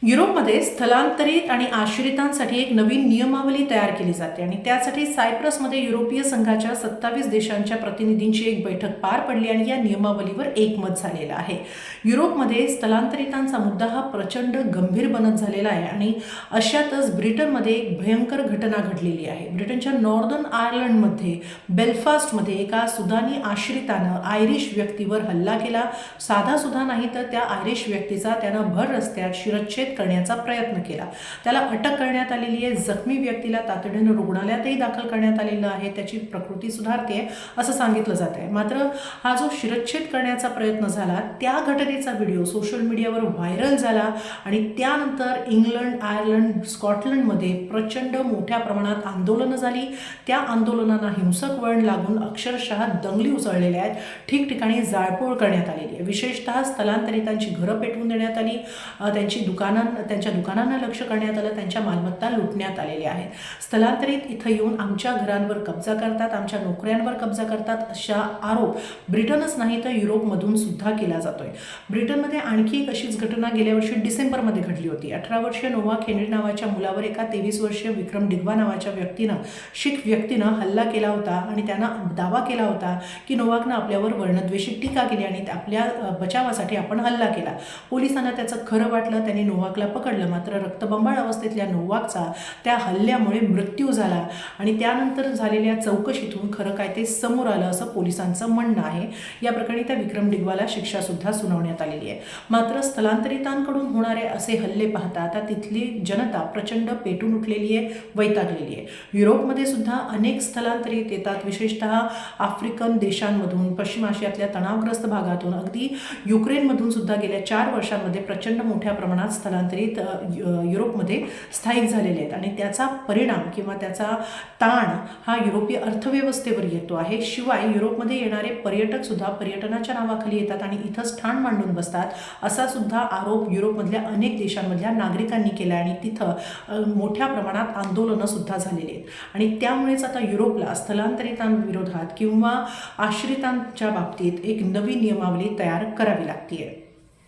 युरोपमध्ये स्थलांतरित आणि आश्रितांसाठी एक नवीन नियमावली तयार केली जाते आणि त्यासाठी सायप्रसमध्ये युरोपीय संघाच्या 27 देशांच्या प्रतिनिधींची एक बैठक पार पडली आणि या नियमावलीवर एकमत झालेलं आहे. युरोपमध्ये स्थलांतरितांचा मुद्दा हा प्रचंड गंभीर बनत झालेला आहे आणि अशातच ब्रिटनमध्ये एक भयंकर घटना घडलेली आहे. ब्रिटनच्या नॉर्दर्न आयर्लंडमध्ये बेलफास्टमध्ये एका सुदानी आश्रितानं आयरिश व्यक्तीवर हल्ला केला. साधा सुद्धा नाही तर त्या आयरिश व्यक्तीचा त्यानं भर रस्त्यात शिरच्छेद करण्याचा प्रयत्न केला. त्याला अटक करण्यात आलेली आहे. जखमी व्यक्तीला तातडीनं रुग्णालयातही दाखल करण्यात आलेलं आहे. त्याची प्रकृती सुधारते असं सांगितलं जात आहे. मात्र हा जो शिरच्छेद करण्याचा प्रयत्न झाला त्या घटनेचा व्हिडिओ सोशल मीडियावर व्हायरल झाला आणि त्यानंतर इंग्लंड, आयर्लंड, स्कॉटलंडमध्ये प्रचंड मोठ्या प्रमाणात आंदोलनं झाली. त्या आंदोलनांना हिंसक वळण लागून अक्षरशः दंगली उसळलेल्या आहेत. ठिकठिकाणी जाळपोळ करण्यात आलेली आहे. विशेषतः स्थलांतरितांची घरं पेटवून देण्यात आली. त्यांच्या दुकानांना लक्ष करण्यात आलं. त्यांच्या मालमत्ता लुटण्यात आलेल्या आहेत. स्थलांतरित इथं येऊन आमच्या घरांवर कब्जा करतात, आमच्या नोकऱ्यांवर कब्जा करतात अशा आरोप ब्रिटनच नाही तर युरोपमधून सुद्धा केला जातोय. ब्रिटनमध्ये आणखी एक अशीच घटना गेल्या वर्षी डिसेंबरमध्ये घडली होती. 18 वर्षीय नोवाक हेनरी नावाच्या मुलावर एका 23 वर्षीय विक्रम डिग्वा नावाच्या शीख व्यक्तीनं हल्ला केला होता आणि त्यानं दावा केला होता की नोवाकनं आपल्यावर वर्णद्वेषी टीका केली आणि आपल्या बचावासाठी आपण हल्ला केला. पोलिसांना त्याचं खरं वाटलं. त्यांनी नोवाकला पकडलं. मात्र रक्तबंबाळ अवस्थेतल्या नोवाकचा त्या हल्ल्यामुळे मृत्यू झाला आणि त्यानंतर झालेल्या चौकशीतून खरं काय ते समोर आलं असं पोलिसांचं म्हणणं आहे. या प्रकरणी त्या विक्रम डिग्वाला शिक्षा सुद्धा सुनावण्यात आलेली आहे. मात्र स्थलांतरितांकडून होणारे असे हल्ले पाहता आता तिथली जनता प्रचंड पेटून उठलेली आहे, वैतागलेली आहे. युरोपमध्ये सुद्धा अनेक स्थलांतरित येतात. विशेषतः आफ्रिकन देशांमधून, पश्चिम आशियातल्या तणावग्रस्त भागातून, अगदी युक्रेनमधून सुद्धा गेल्या 4 वर्षांमध्ये प्रचंड मोठ्या प्रमाणात स्थलांतरित युरोपमध्ये स्थायिक झालेले आहेत आणि त्याचा परिणाम किंवा त्याचा ताण हा युरोपीय अर्थव्यवस्थेवर येतो आहे. शिवाय युरोपमध्ये येणारे पर्यटक सुद्धा पर्यटनाच्या नावाखाली येतात आणि इथंच ठाण मांडून बसतात असा सुद्धा आरोप युरोपमधल्या अनेक देशांमधल्या नागरिकांनी केला आणि तिथं मोठ्या प्रमाणात आंदोलनं सुद्धा झालेली आहेत आणि त्यामुळेच आता युरोपला स्थलांतरितांविरोधात किंवा आश्रितांच्या बाबतीत एक नवी नियमावली तयार करावी लागते.